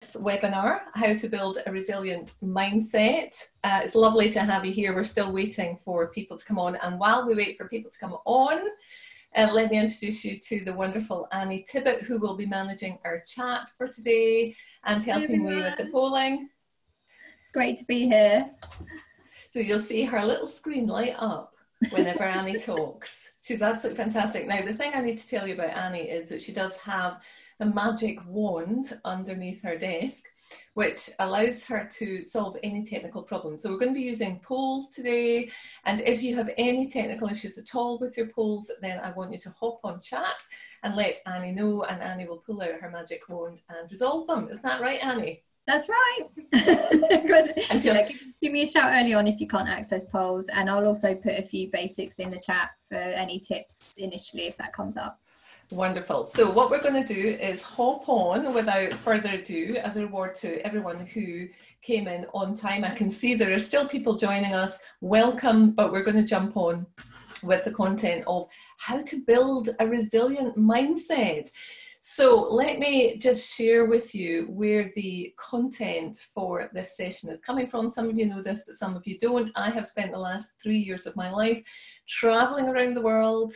webinar, How to Build a Resilient Mindset. It's lovely to have you here. We're still waiting for people to come on, and while we wait for people to come on, let me introduce you to the wonderful Annie Tibbett, who will be managing our chat for today and helping me with the polling. It's great to be here. So you'll see her little screen light up whenever Annie talks. She's absolutely fantastic. Now, the thing I need to tell you about Annie is that she does have a magic wand underneath her desk, which allows her to solve any technical problem. So we're going to be using polls today. And if you have any technical issues at all with your polls, then I want you to hop on chat and let Annie know, and Annie will pull out her magic wand and resolve them. Isn't that right, Annie? That's right. Give me a shout early on if you can't access polls, and I'll also put a few basics in the chat for any tips initially if that comes up. Wonderful. So what we're going to do is hop on without further ado as a reward to everyone who came in on time. I can see there are still people joining us. Welcome, but we're going to jump on with the content of how to build a resilient mindset. So let me just share with you where the content for this session is coming from. Some of you know this, but some of you don't. I have spent the last 3 years of my life traveling around the world,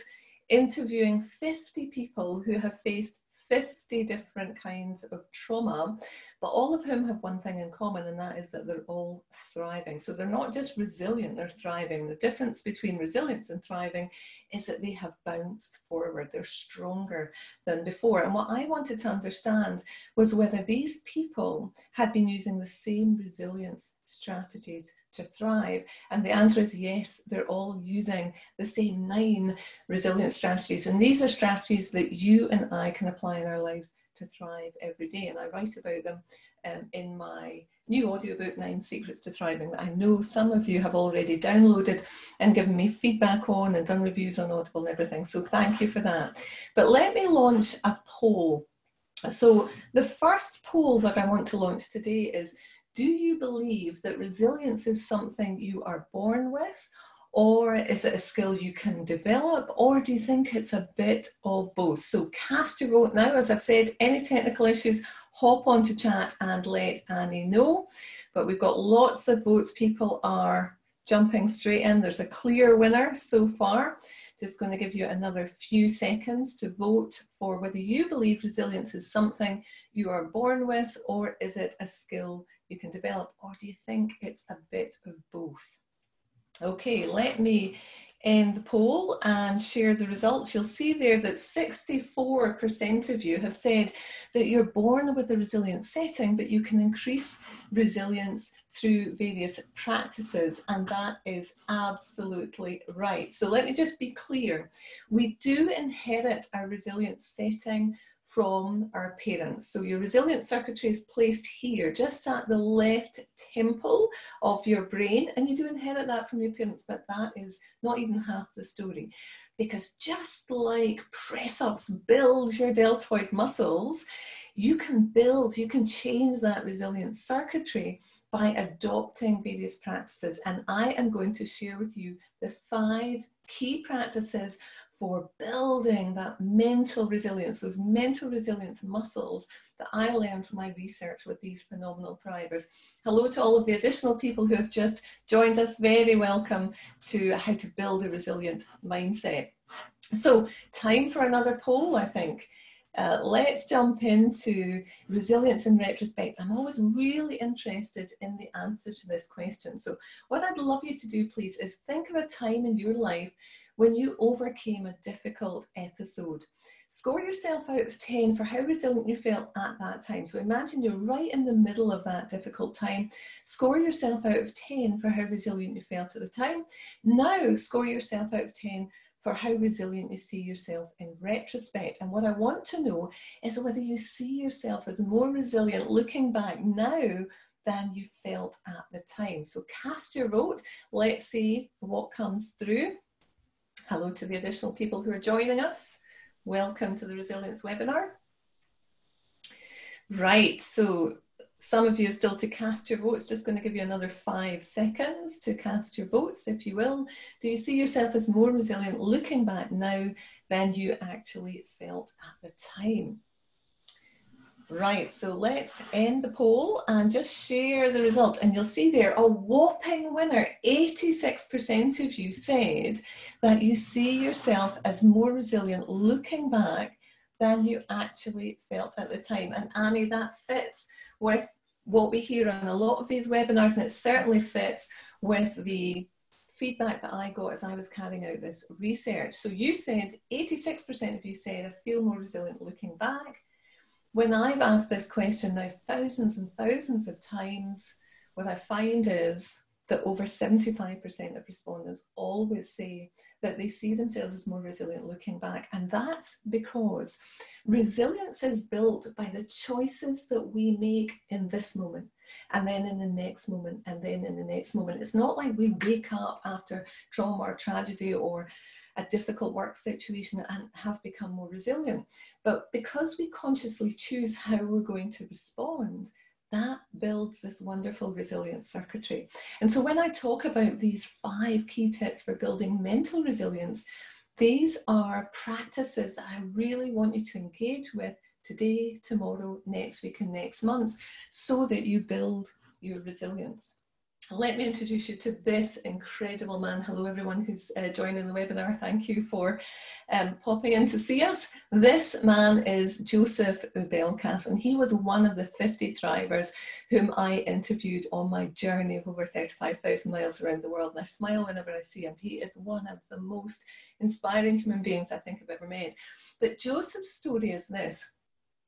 interviewing 50 people who have faced 50 different kinds of trauma, but all of whom have one thing in common, and that is that they're all thriving. So they're not just resilient, they're thriving. The difference between resilience and thriving is that they have bounced forward. They're stronger than before. And what I wanted to understand was whether these people had been using the same resilience strategies to thrive. And the answer is yes, they're all using the same 9 resilience strategies. And these are strategies that you and I can apply in our lives to thrive every day. And I write about them in my new audiobook, 9 Secrets to Thriving, that I know some of you have already downloaded and given me feedback on and done reviews on Audible and everything. So thank you for that. But let me launch a poll. So the first poll that I want to launch today is, do you believe that resilience is something you are born with, or is it a skill you can develop, or do you think it's a bit of both? So cast your vote now. As I've said, any technical issues, hop onto chat and let Annie know. But we've got lots of votes. People are jumping straight in. There's a clear winner so far. Just going to give you another few seconds to vote for whether you believe resilience is something you are born with, or is it a skill you can develop, or do you think it's a bit of both? Okay, let me end the poll and share the results. You'll see there that 64% of you have said that you're born with a resilient setting, but you can increase resilience through various practices, and that is absolutely right. So let me just be clear. We do inherit our resilient setting from our parents. So your resilient circuitry is placed here, just at the left temple of your brain, and you do inherit that from your parents, but that is not even half the story. Because just like press-ups build your deltoid muscles, you can change that resilient circuitry by adopting various practices. And I am going to share with you the 5 key practices for building that mental resilience, those mental resilience muscles that I learned from my research with these phenomenal thrivers. Hello to all of the additional people who have just joined us. Very welcome to How to Build a Resilient Mindset. So time for another poll, I think. Let's jump into resilience in retrospect. I'm always really interested in the answer to this question. So what I'd love you to do, please, is think of a time in your life when you overcame a difficult episode. Score yourself out of 10 for how resilient you felt at that time. So imagine you're right in the middle of that difficult time. Score yourself out of 10 for how resilient you felt at the time. Now score yourself out of 10 for how resilient you see yourself in retrospect. And what I want to know is whether you see yourself as more resilient looking back now than you felt at the time. So cast your vote. Let's see what comes through. Hello to the additional people who are joining us. Welcome to the Resilience webinar. Right, so some of you are still to cast your votes. Just going to give you another 5 seconds to cast your votes, if you will. Do you see yourself as more resilient looking back now than you actually felt at the time? Right, so let's end the poll and just share the result. And you'll see there a whopping winner. 86% of you said that you see yourself as more resilient looking back than you actually felt at the time. And Annie, that fits with what we hear on a lot of these webinars, and it certainly fits with the feedback that I got as I was carrying out this research. So you said, 86% of you said, I feel more resilient looking back. When I've asked this question now thousands and thousands of times, what I find is that over 75% of respondents always say that they see themselves as more resilient looking back. And that's because resilience is built by the choices that we make in this moment, and then in the next moment, and then in the next moment. It's not like we wake up after trauma or tragedy or a difficult work situation and have become more resilient. But because we consciously choose how we're going to respond, that builds this wonderful resilience circuitry. And so when I talk about these 5 key tips for building mental resilience, these are practices that I really want you to engage with today, tomorrow, next week, and next month, so that you build your resilience. Let me introduce you to this incredible man. Hello, everyone who's joining the webinar. Thank you for popping in to see us. This man is Joseph Ubelkas, and he was one of the 50 thrivers whom I interviewed on my journey of over 35,000 miles around the world. And I smile whenever I see him. He is one of the most inspiring human beings I think I've ever met. But Joseph's story is this.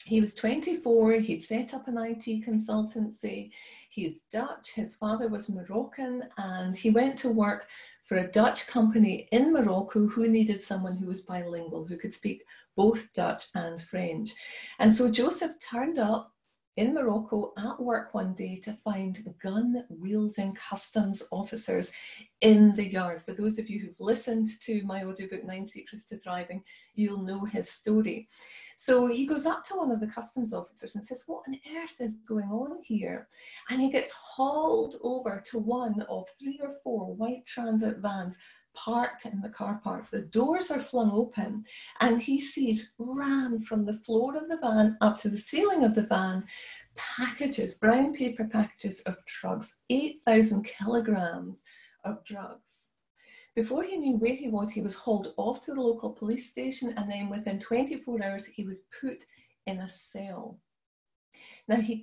He was 24, he'd set up an IT consultancy, he's Dutch, his father was Moroccan, and he went to work for a Dutch company in Morocco who needed someone who was bilingual, who could speak both Dutch and French. And so Joseph turned up in Morocco at work one day to find gun-wielding customs officers in the yard. For those of you who've listened to my audiobook, 9 Secrets to Thriving, you'll know his story. So he goes up to one of the customs officers and says, what on earth is going on here? And he gets hauled over to one of 3 or 4 white transit vans parked in the car park. The doors are flung open and he sees rammed from the floor of the van up to the ceiling of the van packages, brown paper packages of drugs, 8,000 kilograms of drugs. Before he knew where he was hauled off to the local police station, and then within 24 hours he was put in a cell. Now he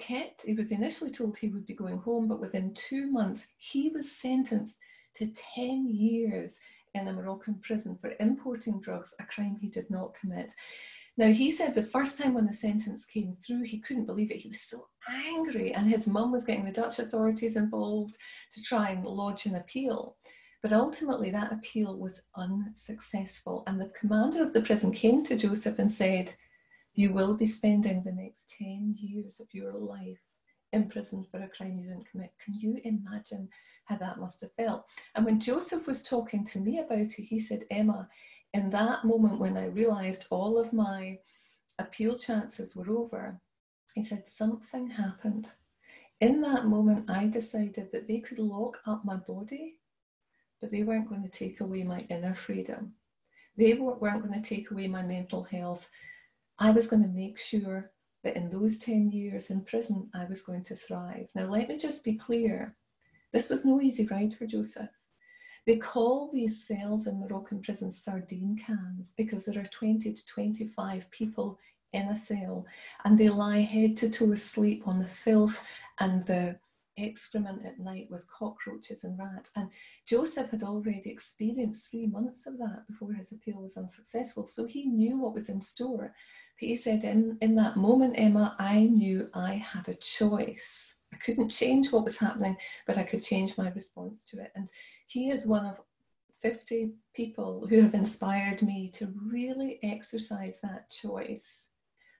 was initially told he would be going home, but within 2 months he was sentenced to 10 years in a Moroccan prison for importing drugs, a crime he did not commit. Now, he said the first time when the sentence came through, he couldn't believe it. He was so angry, and his mum was getting the Dutch authorities involved to try and lodge an appeal. But ultimately, that appeal was unsuccessful, and the commander of the prison came to Joseph and said, you will be spending the next 10 years of your life in prison for a crime you didn't commit. Can you imagine how that must have felt? And when Joseph was talking to me about it, he said, Emma, in that moment when I realized all of my appeal chances were over, he said, something happened. In that moment, I decided that they could lock up my body, but they weren't going to take away my inner freedom. They weren't going to take away my mental health. I was going to make sure that in those 10 years in prison, I was going to thrive. Now, let me just be clear. This was no easy ride for Joseph. They call these cells in Moroccan prisons sardine cans because there are 20 to 25 people in a cell, and they lie head to toe asleep on the filth and the excrement at night with cockroaches and rats. And Joseph had already experienced 3 months of that before his appeal was unsuccessful. So he knew what was in store. But he said, in that moment, Emma, I knew I had a choice. I couldn't change what was happening, but I could change my response to it. And he is one of 50 people who have inspired me to really exercise that choice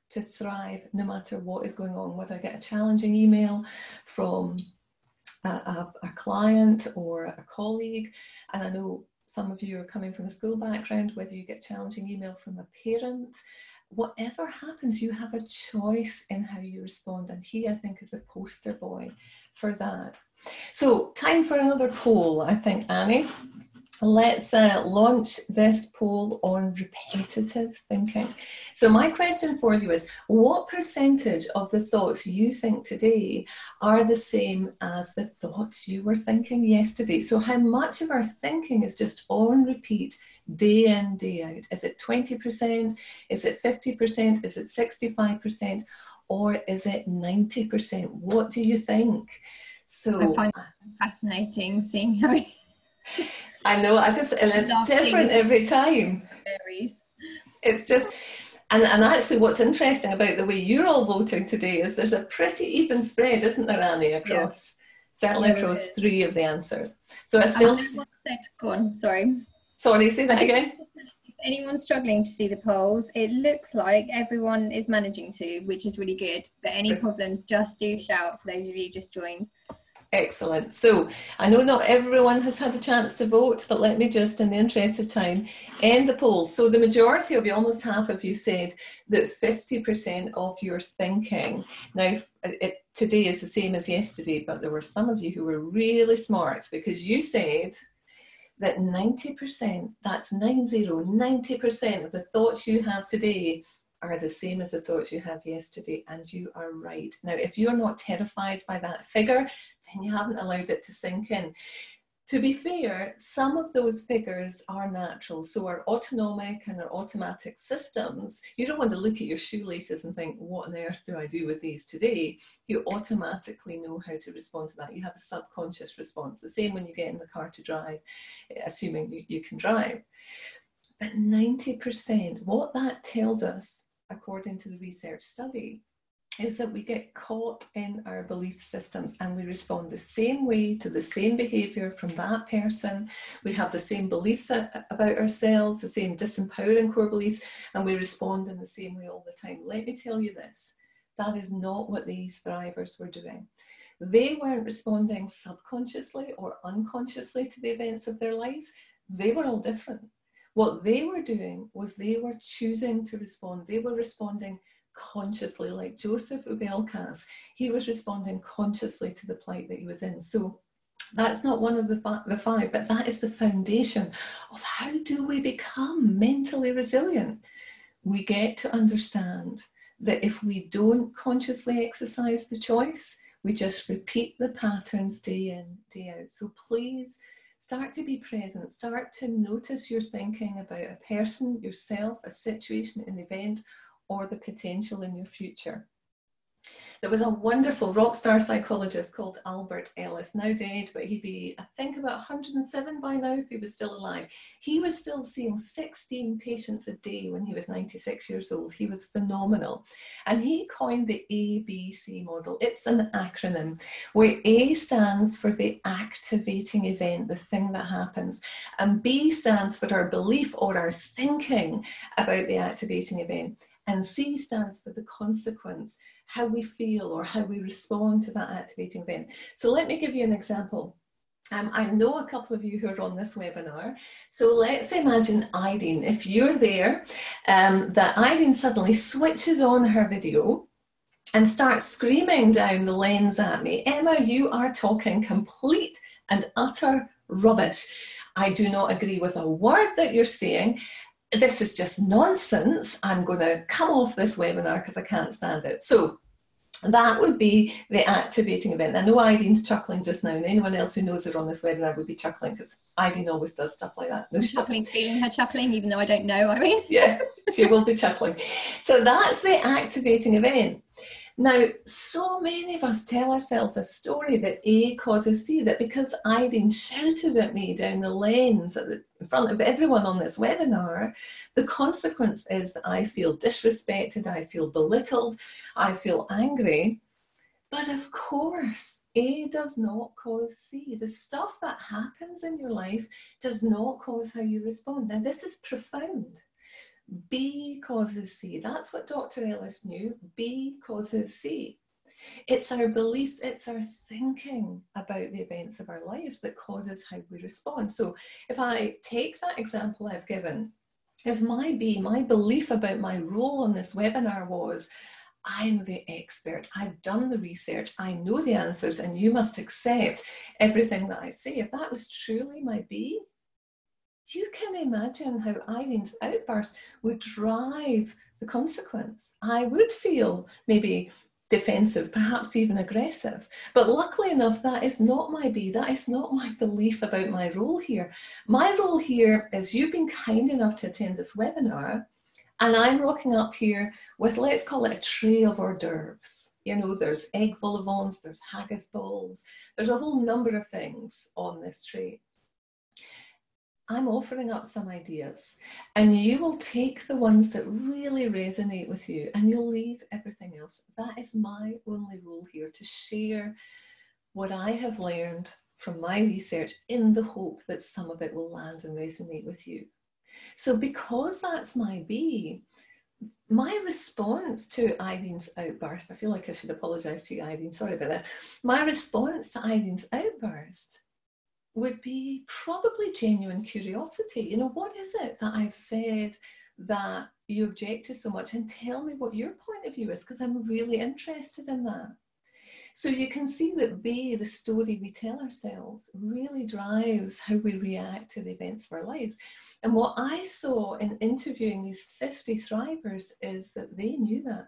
to thrive no matter what is going on, whether I get a challenging email from a client or a colleague. And I know some of you are coming from a school background, whether you get a challenging email from a parent. Whatever happens, you have a choice in how you respond. And he, I think, is a poster boy for that. So time for another poll, I think, Annie. Let's launch this poll on repetitive thinking. So my question for you is, what percentage of the thoughts you think today are the same as the thoughts you were thinking yesterday? So how much of our thinking is just on repeat day in, day out? Is it 20%? Is it 50%? Is it 65%? Or is it 90%? What do you think? So I find it fascinating seeing how I know, and it's different every time. varies. It's just, and actually what's interesting about the way you're all voting today is there's a pretty even spread, isn't there, Annie, across, certainly across 3 of the answers. So I still... Go on, sorry. Sorry, say that again. If anyone's struggling to see the polls, it looks like everyone is managing to, which is really good. But any problems, just do shout for those of you just joined. Excellent. So I know not everyone has had a chance to vote, but let me just, in the interest of time, end the poll. So the majority of you, almost half of you, said that 50% of your thinking, now today is the same as yesterday, but there were some of you who were really smart, because you said that 90%, that's 90% of the thoughts you have today are the same as the thoughts you had yesterday, and you are right. Now, if you're not terrified by that figure, then you haven't allowed it to sink in. To be fair, some of those figures are natural. So our autonomic and our automatic systems, you don't want to look at your shoelaces and think, what on earth do I do with these today? You automatically know how to respond to that. You have a subconscious response. The same when you get in the car to drive, assuming you can drive. But 90%, what that tells us, according to the research study, is that we get caught in our belief systems and we respond the same way to the same behavior from that person. We have the same beliefs about ourselves, the same disempowering core beliefs, and we respond in the same way all the time. Let me tell you this, that is not what these thrivers were doing. They weren't responding subconsciously or unconsciously to the events of their lives. They were all different. What they were doing was they were choosing to respond. They were responding consciously, like Joseph Ubelkas. He was responding consciously to the plight that he was in. So that's not one of the 5, but that is the foundation of how do we become mentally resilient. We get to understand that if we don't consciously exercise the choice, we just repeat the patterns day in, day out. So please start to be present, start to notice your thinking about a person, yourself, a situation, an event, or the potential in your future. There was a wonderful rock star psychologist called Albert Ellis, now dead, but he'd be, I think, about 107 by now if he was still alive. He was still seeing 16 patients a day when he was 96 years old. He was phenomenal. And he coined the ABC model. It's an acronym where A stands for the activating event, the thing that happens, and B stands for our belief or our thinking about the activating event. And C stands for the consequence, how we feel or how we respond to that activating event. So let me give you an example. I know a couple of you who are on this webinar. So let's imagine Irene, if you're there, that Irene suddenly switches on her video and starts screaming down the lens at me, Emma, you are talking complete and utter rubbish. I do not agree with a word that you're saying. This is just nonsense. I'm going to come off this webinar because I can't stand it. So that would be the activating event. I know Irene's chuckling just now, and anyone else who knows her on this webinar would be chuckling because Irene always does stuff like that. No, I'm chuckling, feeling her chuckling, even though I don't know Irene. Yeah, she will be chuckling. So that's the activating event. Now, so many of us tell ourselves a story that A causes C, that because Irene shouted at me down the lens in front of everyone on this webinar, the consequence is that I feel disrespected, I feel belittled, I feel angry. But of course, A does not cause C. The stuff that happens in your life does not cause how you respond. Now, this is profound. B causes C. That's what Dr. Ellis knew. B causes C. It's our beliefs, it's our thinking about the events of our lives that causes how we respond. So if I take that example I've given, if my B, my belief about my role on this webinar was, I'm the expert, I've done the research, I know the answers, and you must accept everything that I say. If that was truly my B, you can imagine how Irene's outburst would drive the consequence. I would feel maybe defensive, perhaps even aggressive. But luckily enough, that is not my be. That is not my belief about my role here. My role here is you've been kind enough to attend this webinar, and I'm rocking up here with, let's call it a tray of hors d'oeuvres. You know, there's egg vol au vents, there's haggis balls, there's a whole number of things on this tray. I'm offering up some ideas, and you will take the ones that really resonate with you and you'll leave everything else. That is my only role here, to share what I have learned from my research in the hope that some of it will land and resonate with you. So because that's my be, my response to Irene's outburst, I feel like I should apologise to you, Irene, sorry about that. My response to Irene's outburst would be probably genuine curiosity. You know, what is it that I've said that you object to so much? And tell me what your point of view is, because I'm really interested in that. So you can see that the story we tell ourselves, really drives how we react to the events of our lives. And what I saw in interviewing these 50 thrivers is that they knew that.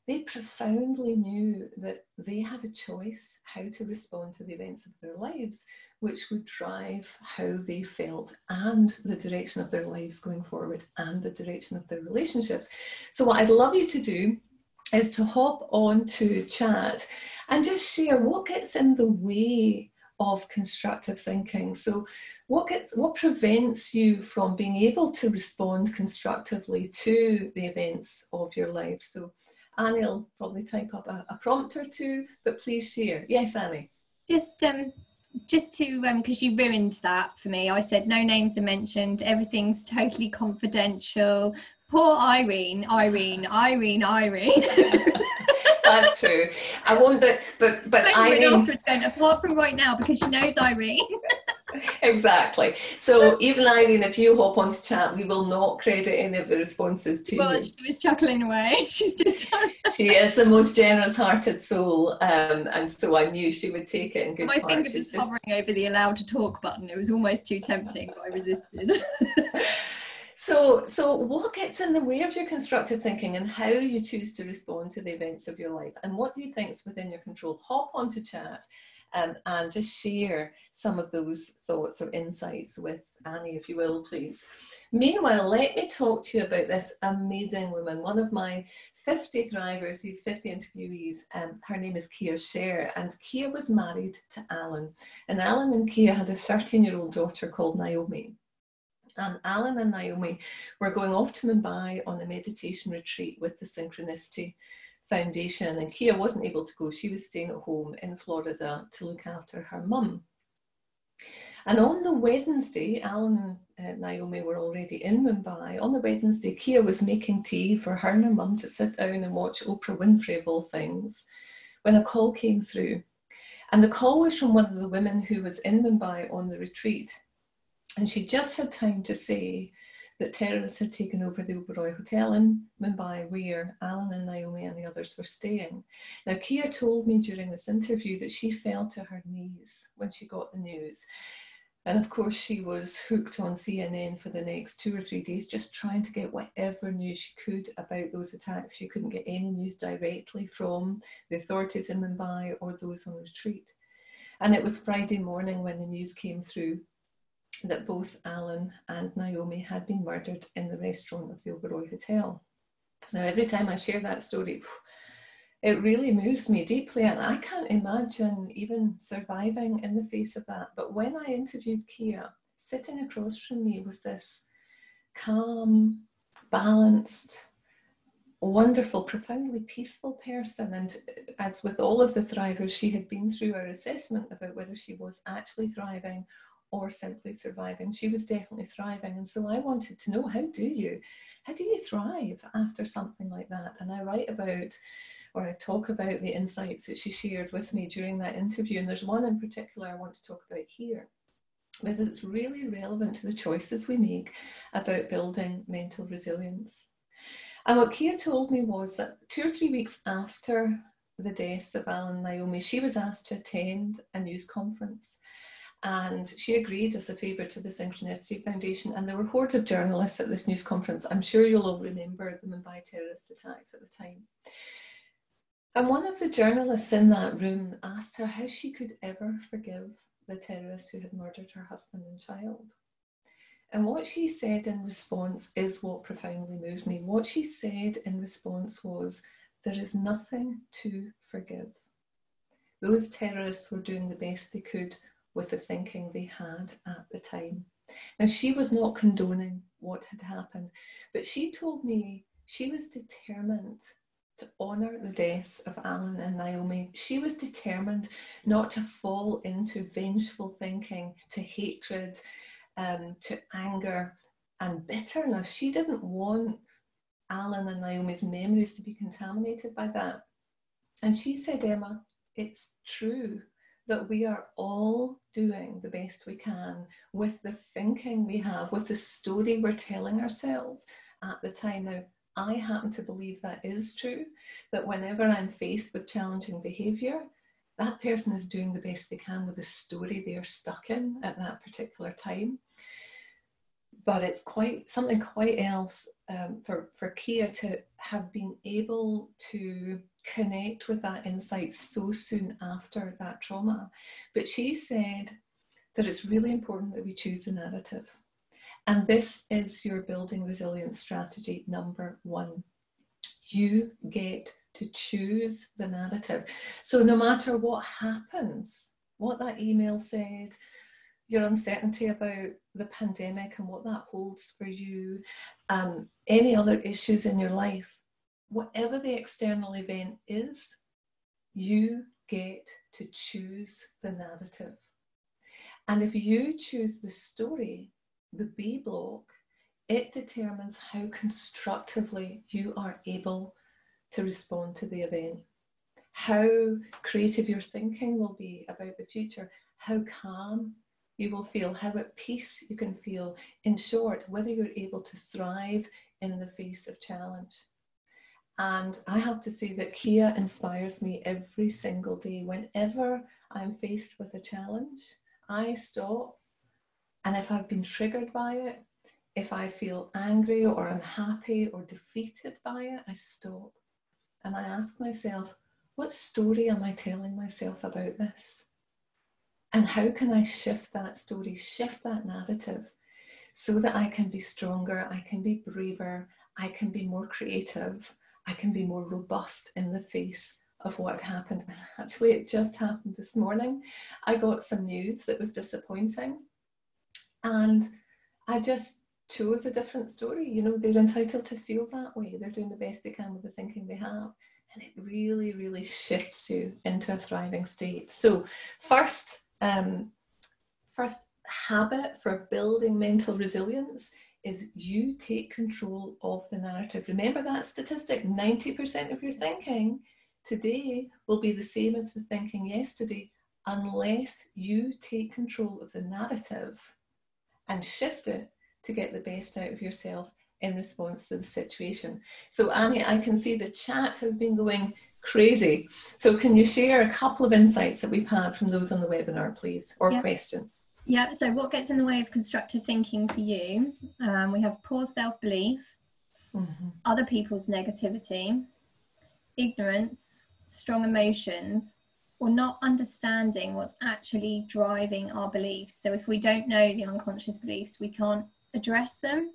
They profoundly knew that they had a choice how to respond to the events of their lives, which would drive how they felt and the direction of their lives going forward and the direction of their relationships. So what I'd love you to do is to hop on to chat and just share what gets in the way of constructive thinking. So what prevents you from being able to respond constructively to the events of your life? So Annie will probably type up a prompt or two, but please share. Yes, Annie. Just to, because you ruined that for me. I said no names are mentioned. Everything's totally confidential. Poor Irene. That's true. I won't, but Irene. Afterwards going, apart from right now, because she knows Irene. Exactly. So even Irene, if you hop onto chat, we will not credit any of the responses to you. She was chuckling away. She's just She is the most generous-hearted soul, and so I knew she would take it in good part. My finger was hovering over the allowed to talk button. It was almost too tempting, but I resisted. So what gets in the way of your constructive thinking and how you choose to respond to the events of your life, and what do you think is within your control? Hop onto chat and just share some of those thoughts or insights with Annie, if you will, please. Meanwhile, let me talk to you about this amazing woman, one of my 50 thrivers, these 50 interviewees. Her name is Kia Sher, and Kia was married to Alan. And Alan and Kia had a 13-year-old daughter called Naomi. And Alan and Naomi were going off to Mumbai on a meditation retreat with the Synchronicity Foundation, and Kia wasn't able to go. She was staying at home in Florida to look after her mum. And on the Wednesday, Alan and Naomi were already in Mumbai. On the Wednesday, Kia was making tea for her and her mum to sit down and watch Oprah Winfrey, of all things, when a call came through. And the call was from one of the women who was in Mumbai on the retreat. And she just had time to say that terrorists had taken over the Oberoi Hotel in Mumbai, where Alan and Naomi and the others were staying. Now, Kia told me during this interview that she fell to her knees when she got the news. And of course, she was hooked on CNN for the next 2 or 3 days, just trying to get whatever news she could about those attacks. She couldn't get any news directly from the authorities in Mumbai or those on retreat. And it was Friday morning when the news came through that both Alan and Naomi had been murdered in the restaurant of the Oberoi Hotel. Now, every time I share that story, it really moves me deeply, and I can't imagine even surviving in the face of that. But when I interviewed Kia, sitting across from me was this calm, balanced, wonderful, profoundly peaceful person. And as with all of the thrivers, she had been through our assessment about whether she was actually thriving or simply surviving. She was definitely thriving. And so I wanted to know, how do you thrive after something like that? And I write about, or I talk about the insights that she shared with me during that interview. And there's one in particular I want to talk about here, because it's really relevant to the choices we make about building mental resilience. And what Kia told me was that 2 or 3 weeks after the deaths of Alan and Naomi, she was asked to attend a news conference. And she agreed as a favour to the Synchronicity Foundation. And there were hordes of journalists at this news conference. I'm sure you'll all remember the Mumbai terrorist attacks at the time. And one of the journalists in that room asked her how she could ever forgive the terrorist who had murdered her husband and child. And what she said in response is what profoundly moved me. What she said in response was, there is nothing to forgive. Those terrorists were doing the best they could with the thinking they had at the time. Now, she was not condoning what had happened, but she told me she was determined to honour the deaths of Alan and Naomi. She was determined not to fall into vengeful thinking, to hatred, to anger and bitterness. She didn't want Alan and Naomi's memories to be contaminated by that. And she said, Emma, it's true that we are all doing the best we can with the thinking we have, with the story we're telling ourselves at the time. Now, I happen to believe that is true, that whenever I'm faced with challenging behaviour, that person is doing the best they can with the story they're stuck in at that particular time. But it's something quite else for Kia to have been able to connect with that insight so soon after that trauma. But she said that it's really important that we choose the narrative. And this is your building resilience strategy number 1. You get to choose the narrative. So no matter what happens, what that email said, your uncertainty about the pandemic and what that holds for you, any other issues in your life, whatever the external event is, you get to choose the narrative. And if you choose the story, the B block, it determines how constructively you are able to respond to the event, how creative your thinking will be about the future, how calm you will feel, how at peace you can feel. In short, whether you're able to thrive in the face of challenge. And I have to say that Kia inspires me every single day. Whenever I'm faced with a challenge, I stop. And if I've been triggered by it, if I feel angry or unhappy or defeated by it, I stop. And I ask myself, what story am I telling myself about this? And how can I shift that story, shift that narrative so that I can be stronger, I can be braver, I can be more creative, I can be more robust in the face of what happened. And actually, it just happened this morning. I got some news that was disappointing. And I just chose a different story. You know, they're entitled to feel that way. They're doing the best they can with the thinking they have. And it really, really shifts you into a thriving state. So first habit for building mental resilience is you take control of the narrative. Remember that statistic, 90% of your thinking today will be the same as the thinking yesterday, unless you take control of the narrative and shift it to get the best out of yourself in response to the situation. So Annie, I can see the chat has been going crazy. So can you share a couple of insights that we've had from those on the webinar, please, or questions? Yeah, so what gets in the way of constructive thinking for you? We have poor self-belief, other people's negativity, ignorance, strong emotions, or not understanding what's actually driving our beliefs. So if we don't know the unconscious beliefs, we can't address them.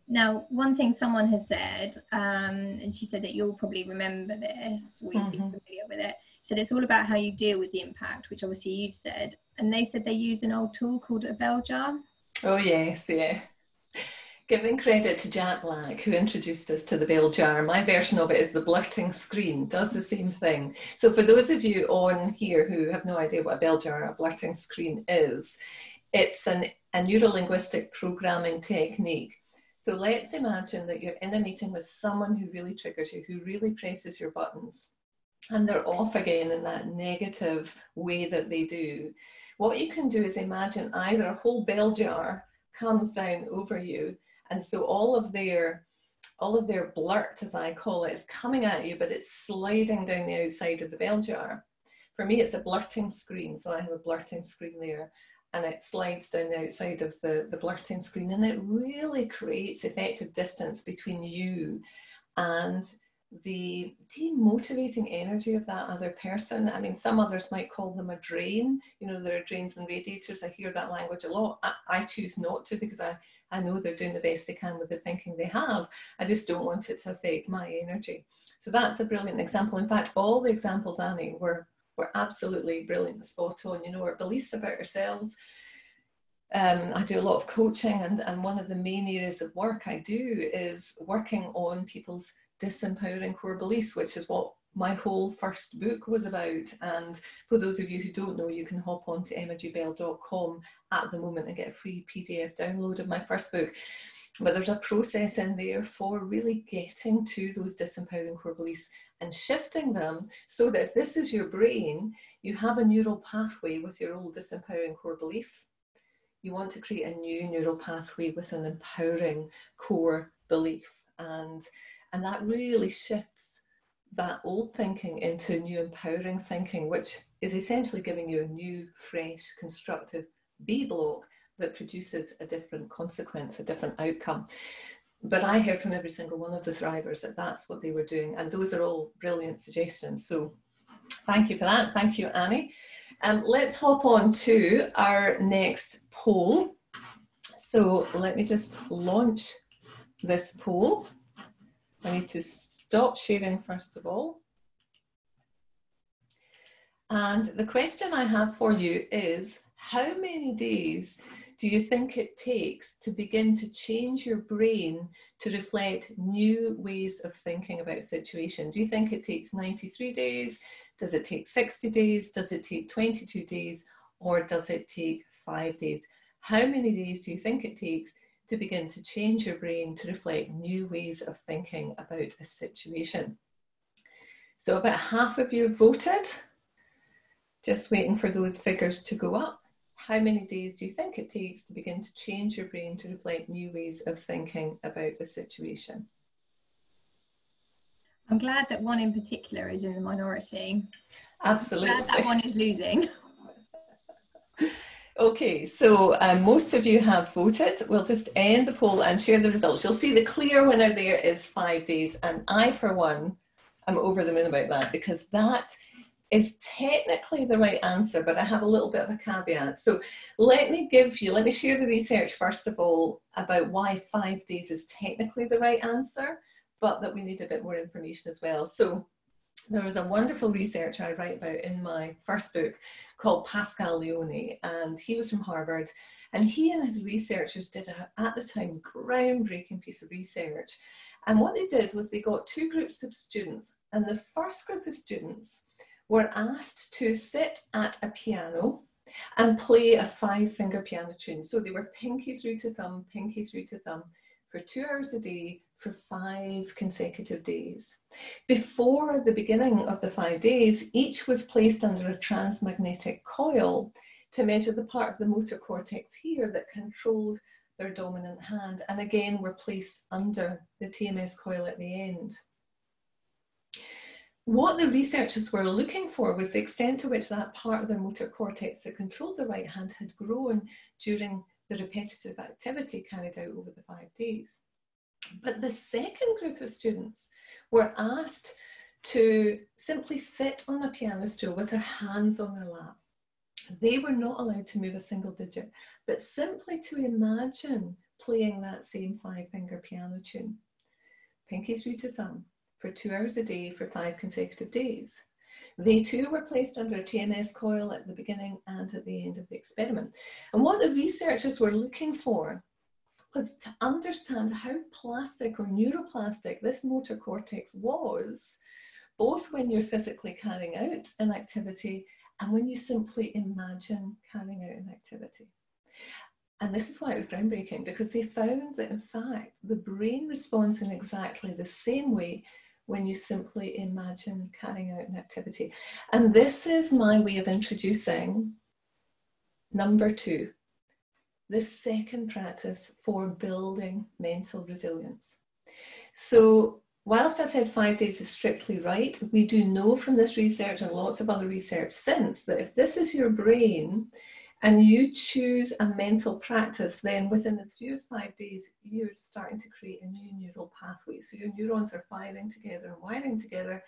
Now, one thing someone has said, and she said that you'll probably remember this, we've been familiar with it. She said it's all about how you deal with the impact, which obviously you've said. And they said they use an old tool called a bell jar. Oh yes, yeah. Giving credit to Jack Black, who introduced us to the bell jar. My version of it is the blurting screen, does the same thing. So for those of you on here who have no idea what a bell jar, a blurting screen is, it's a neuro-linguistic programming technique. So let's imagine that you're in a meeting with someone who really triggers you, who really presses your buttons, and they're off again in that negative way that they do. What you can do is imagine either a whole bell jar comes down over you, and so all of their blurt, as I call it, is coming at you, but it's sliding down the outside of the bell jar. For me, it's a blurting screen. So I have a blurting screen there, and it slides down the outside of the blurting screen, and it really creates effective distance between you and the demotivating energy of that other person. I mean, some others might call them a drain. You know, there are drains and radiators. I hear that language a lot. I choose not to, because I know they're doing the best they can with the thinking they have. I just don't want it to affect my energy. So that's a brilliant example. In fact, all the examples, Annie, were absolutely brilliant and spot on. You know, our beliefs about ourselves. I do a lot of coaching, and one of the main areas of work I do is working on people's disempowering core beliefs, which is what my whole first book was about. And for those of you who don't know, you can hop on to emmagibell.com at the moment and get a free PDF download of my first book. But there's a process in there for really getting to those disempowering core beliefs and shifting them, so that if this is your brain, you have a neural pathway with your old disempowering core belief. You want to create a new neural pathway with an empowering core belief. And that really shifts that old thinking into new empowering thinking, which is essentially giving you a new, fresh, constructive B block that produces a different consequence, a different outcome. But I heard from every single one of the thrivers that that's what they were doing. And those are all brilliant suggestions. So thank you for that. Thank you, Annie. Let's hop on to our next poll. So let me just launch this poll. I need to stop sharing first of all. And the question I have for you is, how many days do you think it takes to begin to change your brain to reflect new ways of thinking about a situation? Do you think it takes 93 days? Does it take 60 days? Does it take 22 days? Or does it take 5 days? How many days do you think it takes to begin to change your brain to reflect new ways of thinking about a situation? So about half of you voted. Just waiting for those figures to go up. How many days do you think it takes to begin to change your brain to reflect new ways of thinking about a situation? I'm glad that one in particular is in the minority. Absolutely. I'm glad that one is losing. Okay, so most of you have voted. We'll just end the poll and share the results. You'll see the clear winner there is 5 days. And I, for one, am over the moon about that, because that is technically the right answer, but I have a little bit of a caveat. So let me share the research first of all about why 5 days is technically the right answer, but that we need a bit more information as well. So there was a wonderful researcher I write about in my first book called Pascal Leone, and he was from Harvard, and he and his researchers did at the time, groundbreaking piece of research. And what they did was they got two groups of students, and the first group of students were asked to sit at a piano and play a 5-finger piano tune. So they were pinky through to thumb for 2 hours a day for 5 consecutive days. Before the beginning of the 5 days, each was placed under a transmagnetic coil to measure the part of the motor cortex here that controlled their dominant hand, and again were placed under the TMS coil at the end. What the researchers were looking for was the extent to which that part of their motor cortex that controlled the right hand had grown during the repetitive activity carried out over the 5 days. But the second group of students were asked to simply sit on a piano stool with their hands on their lap. They were not allowed to move a single digit, but simply to imagine playing that same 5-finger piano tune, pinky through to thumb, for 2 hours a day for 5 consecutive days. They too were placed under a TMS coil at the beginning and at the end of the experiment. And what the researchers were looking for was to understand how plastic or neuroplastic this motor cortex was, both when you're physically carrying out an activity and when you simply imagine carrying out an activity. And this is why it was groundbreaking, because they found that in fact the brain responds in exactly the same way when you simply imagine carrying out an activity. And this is my way of introducing number 2, the second practice for building mental resilience. So whilst I said 5 days is strictly right, we do know from this research and lots of other research since that if this is your brain and you choose a mental practice, then within as few as 5 days, you're starting to create a new neural pathway. So your neurons are firing together and wiring together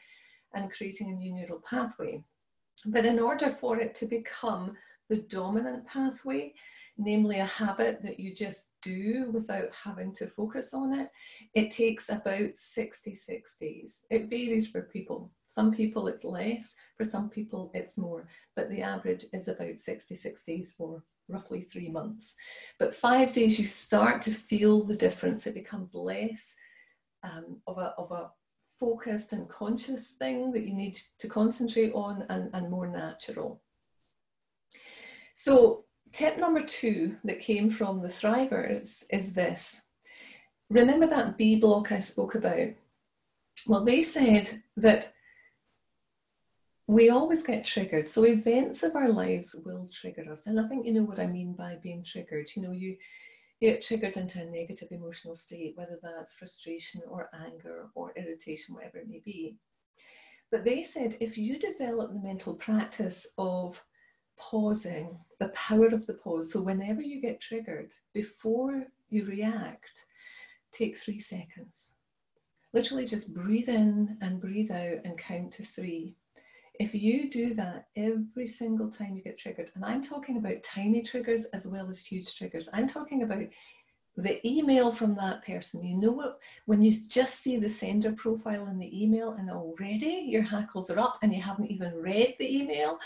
and creating a new neural pathway. But in order for it to become the dominant pathway, namely a habit that you just do without having to focus on it, it takes about 66 days. It varies for people. Some people it's less, for some people it's more, but the average is about 66 days for roughly 3 months. But 5 days, you start to feel the difference. It becomes less of a focused and conscious thing that you need to concentrate on, and more natural. So tip number 2 that came from the Thrivers is this. Remember that B block I spoke about? Well, they said that we always get triggered. So events of our lives will trigger us. And I think you know what I mean by being triggered. You know, you get triggered into a negative emotional state, whether that's frustration or anger or irritation, whatever it may be. But they said if you develop the mental practice of pausing, the power of the pause. So whenever you get triggered, before you react, take 3 seconds. Literally just breathe in and breathe out and count to 3. If you do that every single time you get triggered, and I'm talking about tiny triggers as well as huge triggers. I'm talking about the email from that person. You know what, when you just see the sender profile in the email and already your hackles are up and you haven't even read the email,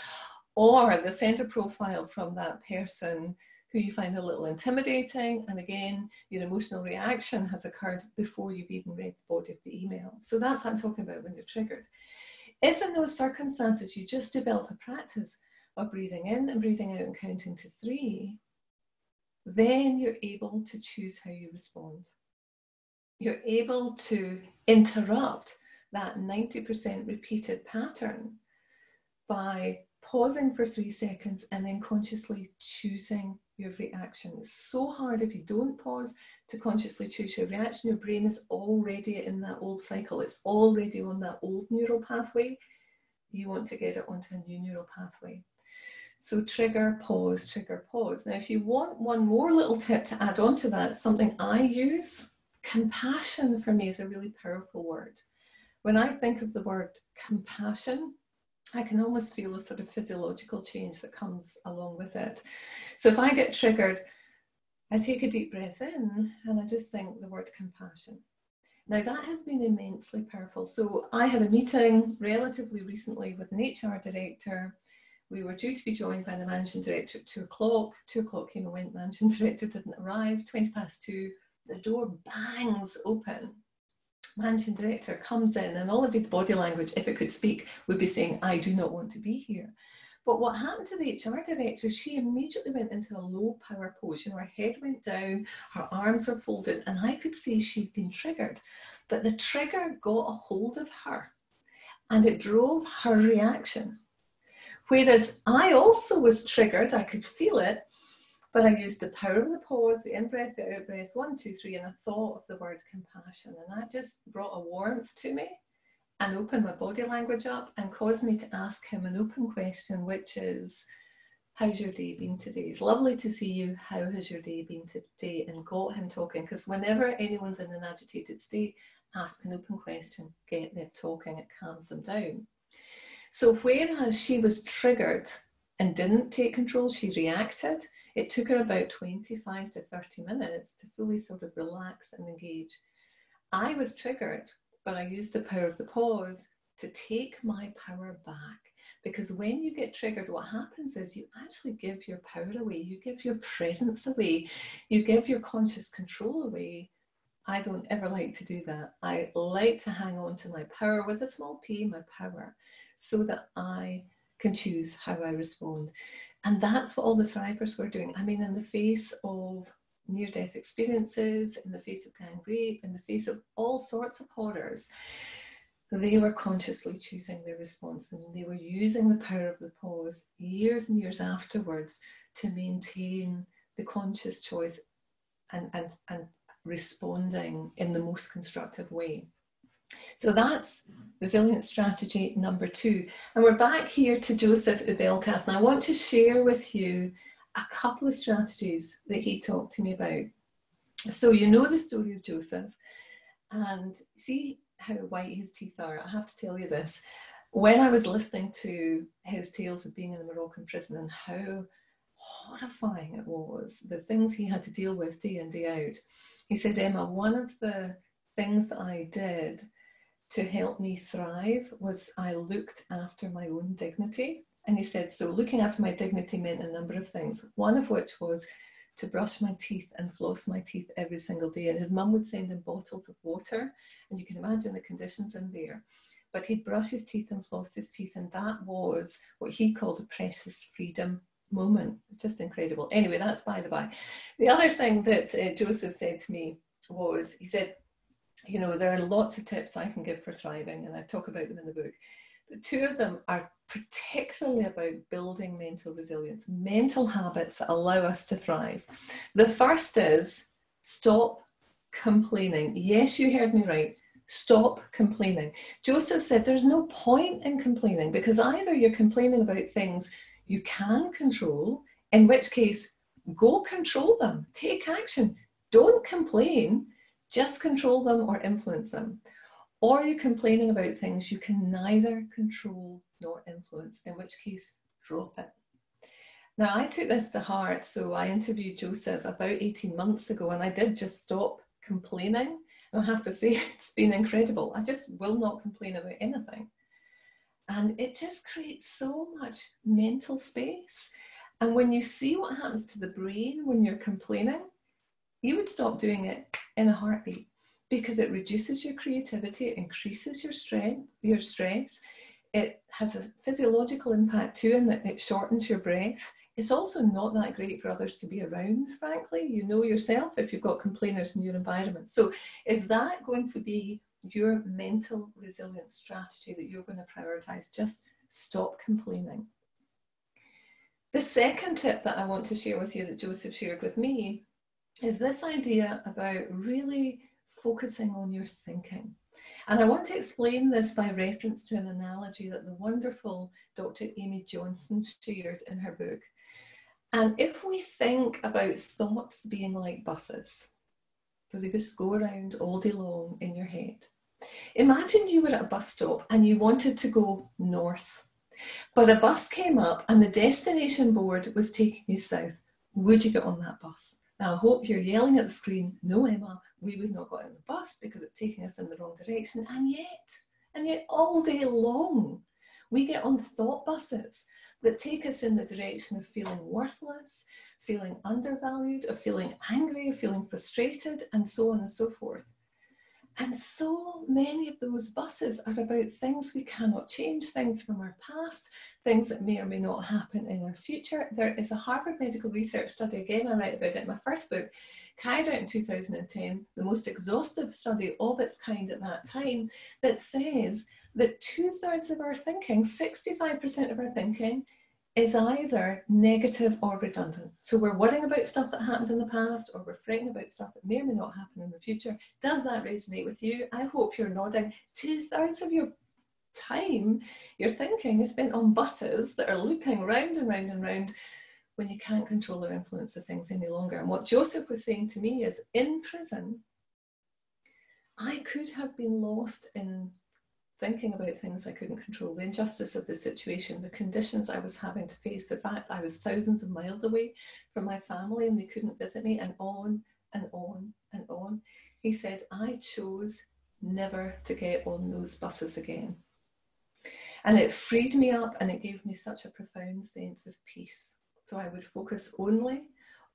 or the sender profile from that person who you find a little intimidating, and again, your emotional reaction has occurred before you've even read the body of the email. So that's what I'm talking about when you're triggered. If in those circumstances you just develop a practice of breathing in and breathing out and counting to 3, then you're able to choose how you respond. You're able to interrupt that 90% repeated pattern by pausing for 3 seconds and then consciously choosing your reaction. It's so hard if you don't pause to consciously choose your reaction. Your brain is already in that old cycle. It's already on that old neural pathway. You want to get it onto a new neural pathway. So trigger, pause, trigger, pause. Now, if you want one more little tip to add on to that, something I use, compassion for me is a really powerful word. When I think of the word compassion, I can almost feel a sort of physiological change that comes along with it. So if I get triggered, I take a deep breath in and I just think the word compassion. Now that has been immensely powerful. So I had a meeting relatively recently with an HR director. We were due to be joined by the managing director at 2 o'clock. 2 o'clock came and went, managing director didn't arrive. 2:20, the door bangs open. Managing director comes in and all of his body language, if it could speak, would be saying, I do not want to be here. But what happened to the HR director, she immediately went into a low power pose. You know, her head went down, her arms were folded, and I could see she'd been triggered. But the trigger got a hold of her and it drove her reaction. Whereas I also was triggered, I could feel it, but I used the power of the pause, the in-breath, the out-breath, 1, 2, 3, and I thought of the word compassion. And that just brought a warmth to me and opened my body language up and caused me to ask him an open question, which is, how's your day been today? It's lovely to see you. How has your day been today? And got him talking, because whenever anyone's in an agitated state, ask an open question, get them talking, it calms them down. So whereas she was triggered and didn't take control, she reacted. It took her about 25 to 30 minutes to fully sort of relax and engage. I was triggered, but I used the power of the pause to take my power back. Because when you get triggered, what happens is you actually give your power away. You give your presence away. You give your conscious control away. I don't ever like to do that. I like to hang on to my power with a small p, my power, so that I can choose how I respond. And that's what all the Thrivers were doing. I mean, in the face of near-death experiences, in the face of gang rape, in the face of all sorts of horrors, they were consciously choosing their response, and they were using the power of the pause years and years afterwards to maintain the conscious choice and responding in the most constructive way. So that's resilience strategy number 2. And we're back here to Joseph Ubelkas, and I want to share with you a couple of strategies that he talked to me about. So you know the story of Joseph, and see how white his teeth are. I have to tell you this. When I was listening to his tales of being in a Moroccan prison and how horrifying it was, the things he had to deal with day in, day out, he said, Emma, one of the things that I did to help me thrive was I looked after my own dignity. And he said, so looking after my dignity meant a number of things, one of which was to brush my teeth and floss my teeth every single day. And his mum would send him bottles of water, and you can imagine the conditions in there. But he'd brush his teeth and floss his teeth, and that was what he called a precious freedom moment. Just incredible. Anyway, that's by the by. The other thing that Joseph said to me was, he said, you know, there are lots of tips I can give for thriving, and I talk about them in the book. But 2 of them are particularly about building mental resilience, mental habits that allow us to thrive. The first is stop complaining. Yes, you heard me right. Stop complaining. Joseph said there's no point in complaining, because either you're complaining about things you can control, in which case go control them, take action. Don't complain, just control them or influence them. Or you're complaining about things you can neither control nor influence, in which case drop it. Now, I took this to heart, so I interviewed Joseph about 18 months ago, and I did just stop complaining. And I have to say, it's been incredible. I just will not complain about anything. And it just creates so much mental space. And when you see what happens to the brain when you're complaining, you would stop doing it in a heartbeat, because it reduces your creativity, it increases your stress. It has a physiological impact too, in that it shortens your breath. It's also not that great for others to be around, frankly. You know yourself if you've got complainers in your environment. So is that going to be your mental resilience strategy that you're going to prioritize? Just stop complaining. The second tip that I want to share with you that Joseph shared with me is this idea about really focusing on your thinking. And I want to explain this by reference to an analogy that the wonderful Dr. Amy Johnson shared in her book. And if we think about thoughts being like buses, so they just go around all day long in your head. Imagine you were at a bus stop and you wanted to go north, but a bus came up and the destination board was taking you south. Would you get on that bus? Now, I hope you're yelling at the screen, no, Emma, we would not go on the bus because it's taking us in the wrong direction. And yet all day long, we get on thought buses that take us in the direction of feeling worthless, feeling undervalued, of feeling angry, of feeling frustrated, and so on and so forth. And so many of those buses are about things we cannot change, things from our past, things that may or may not happen in our future. There is a Harvard medical research study, again, I write about it in my first book, carried out in 2010, the most exhaustive study of its kind at that time, that says that 2/3 of our thinking, 65% of our thinking, is either negative or redundant. So we're worrying about stuff that happened in the past, or we're fretting about stuff that may or may not happen in the future. Does that resonate with you? I hope you're nodding. 2/3 of your time, your thinking is spent on buses that are looping round and round and round when you can't control or influence the things any longer. And what Joseph was saying to me is, in prison, I could have been lost in thinking about things I couldn't control, the injustice of the situation, the conditions I was having to face, the fact that I was thousands of miles away from my family and they couldn't visit me, and on and on and on. He said, I chose never to get on those buses again. And it freed me up, and it gave me such a profound sense of peace. So I would focus only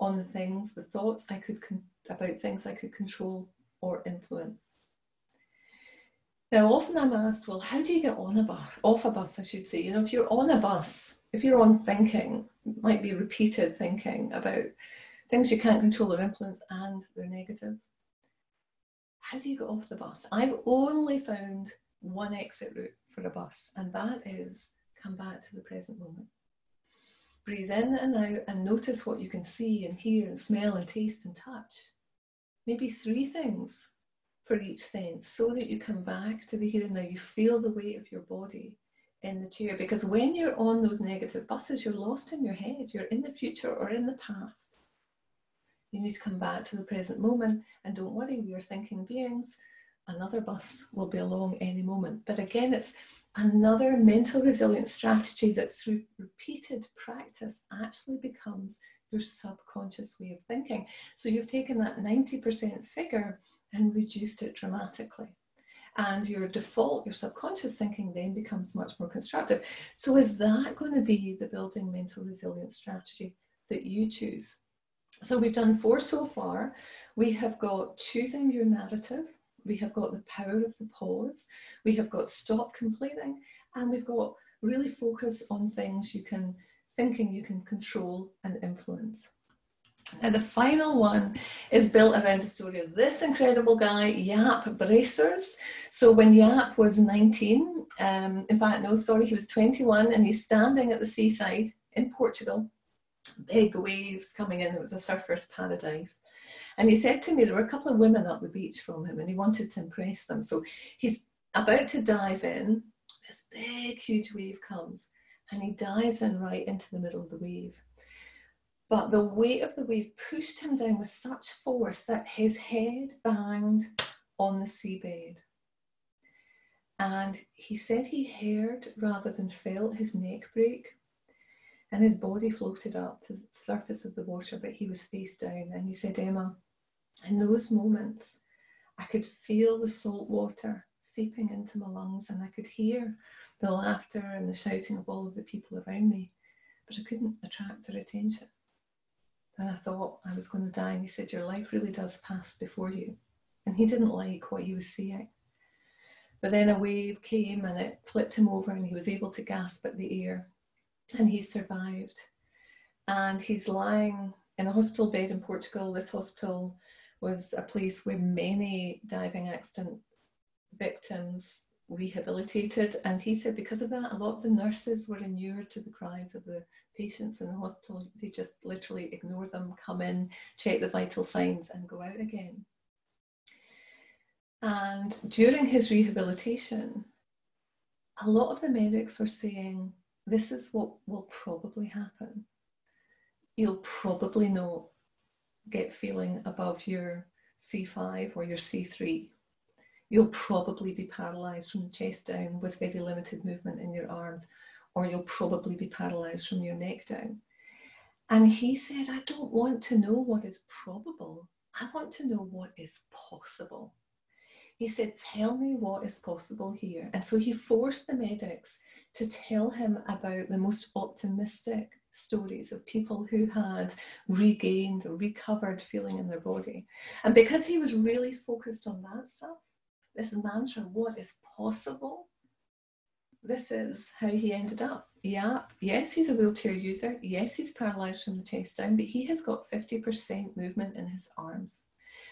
on the things, the thoughts I could, about things I could control or influence. Now, often I'm asked, well, how do you get on a bus, off a bus, I should say. You know, if you're on a bus, if you're on thinking, it might be repeated thinking about things you can't control or influence and they're negative. How do you get off the bus? I've only found one exit route for a bus, and that is come back to the present moment. Breathe in and out and notice what you can see and hear and smell and taste and touch. Maybe 3 things for each sense, so that you come back to the here and now. You feel the weight of your body in the chair, because when you're on those negative buses, you're lost in your head. You're in the future or in the past. You need to come back to the present moment, and don't worry, we are thinking beings. Another bus will be along any moment. But again, it's another mental resilience strategy that through repeated practice actually becomes your subconscious way of thinking. So you've taken that 90% figure and reduced it dramatically. And your default, your subconscious thinking then becomes much more constructive. So is that going to be the building mental resilience strategy that you choose? So we've done 4 so far. We have got choosing your narrative. We have got the power of the pause. We have got stop complaining. And we've got really focus on things you can control and influence. And the final one is built around the story of this incredible guy, Jaap Bracers. So when Jaap was 19, in fact, no, sorry, he was 21, and he's standing at the seaside in Portugal, big waves coming in. It was a surfer's paradise. And he said to me, there were a couple of women up the beach from him, and he wanted to impress them. So he's about to dive in. This big, huge wave comes, and he dives in right into the middle of the wave. But the weight of the wave pushed him down with such force that his head banged on the seabed. And he said he heard rather than felt his neck break. And his body floated up to the surface of the water, but he was face down. And he said, Emma, in those moments, I could feel the salt water seeping into my lungs, and I could hear the laughter and the shouting of all of the people around me, but I couldn't attract their attention. And I thought I was going to die. And he said, your life really does pass before you. And he didn't like what he was seeing. But then a wave came and it flipped him over, and he was able to gasp at the air. And he survived. And he's lying in a hospital bed in Portugal. This hospital was a place where many diving accident victims rehabilitated. And he said because of that, a lot of the nurses were inured to the cries of the patients in the hospital. They just literally ignore them, come in, check the vital signs, and go out again. And during his rehabilitation, a lot of the medics were saying, this is what will probably happen. You'll probably not get feeling above your C5 or your C3. You'll probably be paralysed from the chest down with very limited movement in your arms, or you'll probably be paralysed from your neck down. And he said, I don't want to know what is probable. I want to know what is possible. He said, tell me what is possible here. And so he forced the medics to tell him about the most optimistic stories of people who had regained or recovered feeling in their body. And because he was really focused on that stuff, this mantra, what is possible, this is how he ended up. Yeah, yes, he's a wheelchair user. Yes, he's paralysed from the chest down, but he has got 50% movement in his arms,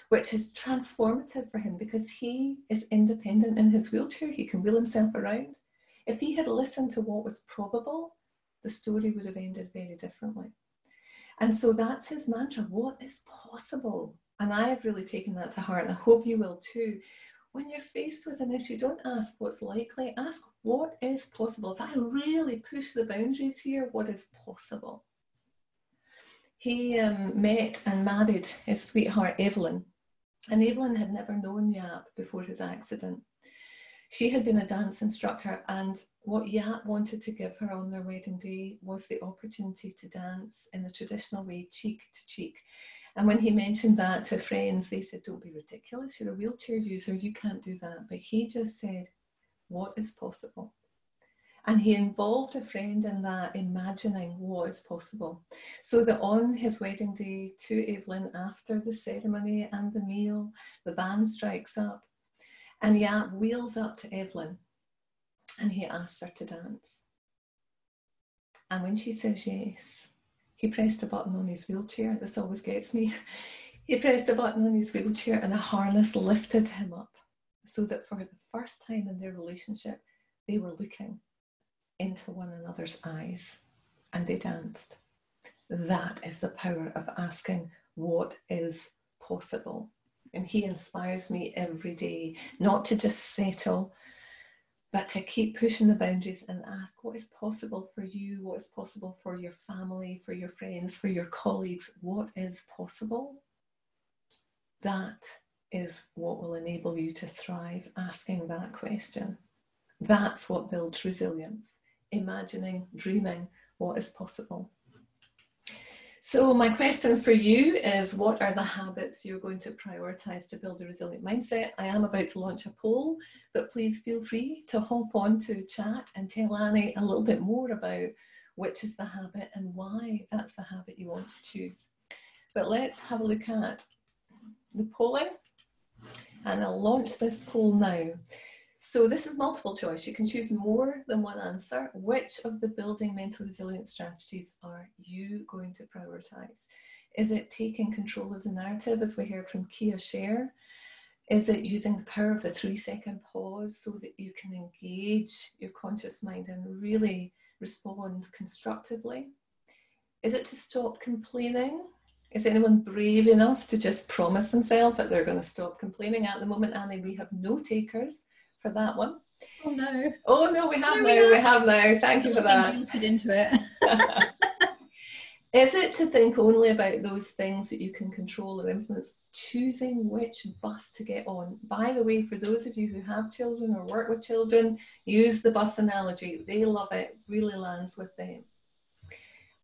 which is transformative for him because he is independent in his wheelchair. He can wheel himself around. If he had listened to what was probable, the story would have ended very differently. And so that's his mantra, what is possible? And I have really taken that to heart, and I hope you will too. When you're faced with an issue, don't ask what's likely, ask what is possible. If I really push the boundaries here, what is possible? He met and married his sweetheart, Evelyn. And Evelyn had never known Jaap before his accident. She had been a dance instructor, and what Jaap wanted to give her on their wedding day was the opportunity to dance in the traditional way, cheek to cheek. And when he mentioned that to friends, they said, don't be ridiculous, you're a wheelchair user, you can't do that. But he just said, what is possible? And he involved a friend in that, imagining what is possible. So that on his wedding day to Evelyn, after the ceremony and the meal, the band strikes up, and Jaap wheels up to Evelyn, and he asks her to dance. And when she says yes, he pressed a button on his wheelchair. This always gets me. He pressed a button on his wheelchair, and a harness lifted him up, so that for the first time in their relationship, they were looking into one another's eyes, and they danced. That is the power of asking what is possible. And he inspires me every day, not to just settle, but to keep pushing the boundaries and ask what is possible for you, what is possible for your family, for your friends, for your colleagues, what is possible? That is what will enable you to thrive, asking that question. That's what builds resilience, imagining, dreaming what is possible. So my question for you is, what are the habits you're going to prioritize to build a resilient mindset? I am about to launch a poll, but please feel free to hop on to chat and tell Annie a little bit more about which is the habit and why that's the habit you want to choose. But let's have a look at the polling, and I'll launch this poll now. So this is multiple choice. You can choose more than one answer. Which of the building mental resilience strategies are you going to prioritize? Is it taking control of the narrative, as we heard from Kia share? Is it using the power of the 3-second pause so that you can engage your conscious mind and really respond constructively? Is it to stop complaining? Is anyone brave enough to just promise themselves that they're going to stop complaining? At the moment, Annie, we have no takers for that one. Oh no. Oh no, we have now. We have now. Thank you for that. Guilted into it. Is it to think only about those things that you can control or influence, choosing which bus to get on? By the way, for those of you who have children or work with children, use the bus analogy. They love it, really lands with them.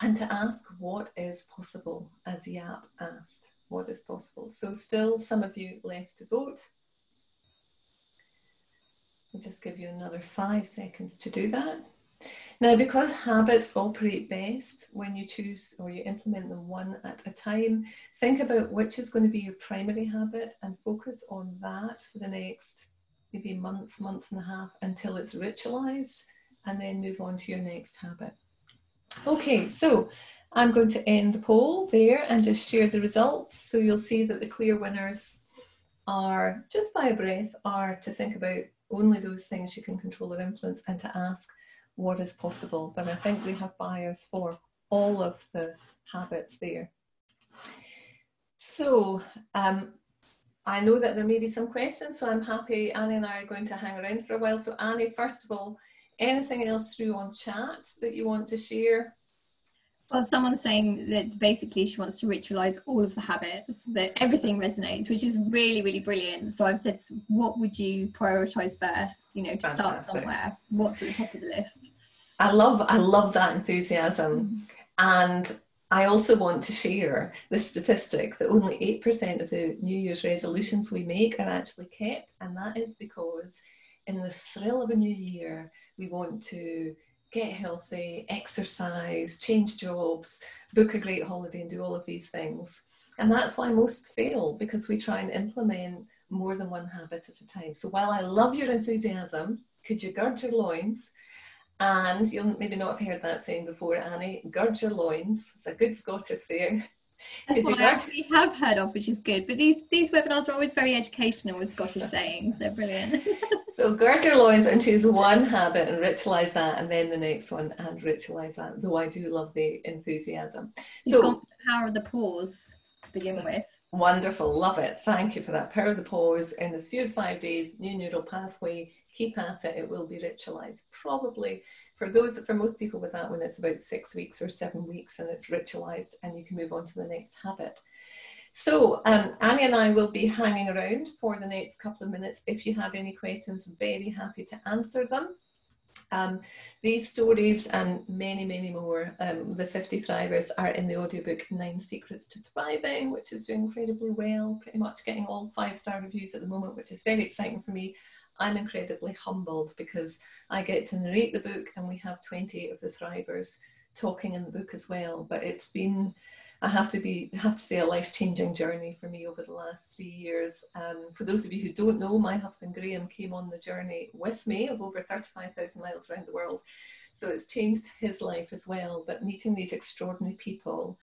And to ask what is possible, as Yap asked, what is possible? So still some of you left to vote. I'll just give you another 5 seconds to do that. Now, because habits operate best when you choose or you implement them one at a time, think about which is going to be your primary habit and focus on that for the next maybe month and a half until it's ritualized, and then move on to your next habit. Okay, so I'm going to end the poll there and just share the results. So you'll see that the clear winners are, just by a breath, are to think about only those things you can control or influence and to ask what is possible. But I think we have buyers for all of the habits there. So I know that there may be some questions, so I'm happy Annie and I are going to hang around for a while. So Annie, first of all, anything else through on chat that you want to share? Well, someone's saying that basically she wants to ritualize all of the habits, that everything resonates, which is really, really brilliant. So I've said, what would you prioritize first, you know, to Fantastic. Start somewhere? What's at the top of the list? I love that enthusiasm. And I also want to share the statistic that only 8% of the New Year's resolutions we make are actually kept. And that is because in the thrill of a new year, we want to get healthy, exercise, change jobs, book a great holiday and do all of these things. And that's why most fail, because we try and implement more than one habit at a time. So while I love your enthusiasm, could you gird your loins? And you'll maybe not have heard that saying before, Annie, gird your loins. It's a good Scottish saying. That's what I actually have heard of, which is good. But these webinars are always very educational with Scottish sayings. They're brilliant. So gird your loins and choose one habit and ritualize that, and then the next one and ritualize that, though I do love the enthusiasm. He's gone for the power of the pause to begin with. Wonderful, love it. Thank you for that. Power of the pause in as few as 5 days, new neural pathway, keep at it, it will be ritualized. Probably for most people with that one, it's about 6 weeks or 7 weeks and it's ritualized and you can move on to the next habit. So Annie and I will be hanging around for the next couple of minutes. If you have any questions, very happy to answer them. These stories and many, many more, the 50 Thrivers, are in the audiobook 9 Secrets to Thriving, which is doing incredibly well, pretty much getting all 5-star reviews at the moment, which is very exciting for me. I'm incredibly humbled because I get to narrate the book and we have 28 of the Thrivers talking in the book as well. But it's been, I have to say, a life-changing journey for me over the last 3 years. For those of you who don't know, my husband Graham came on the journey with me of over 35,000 miles around the world. So it's changed his life as well. But meeting these extraordinary people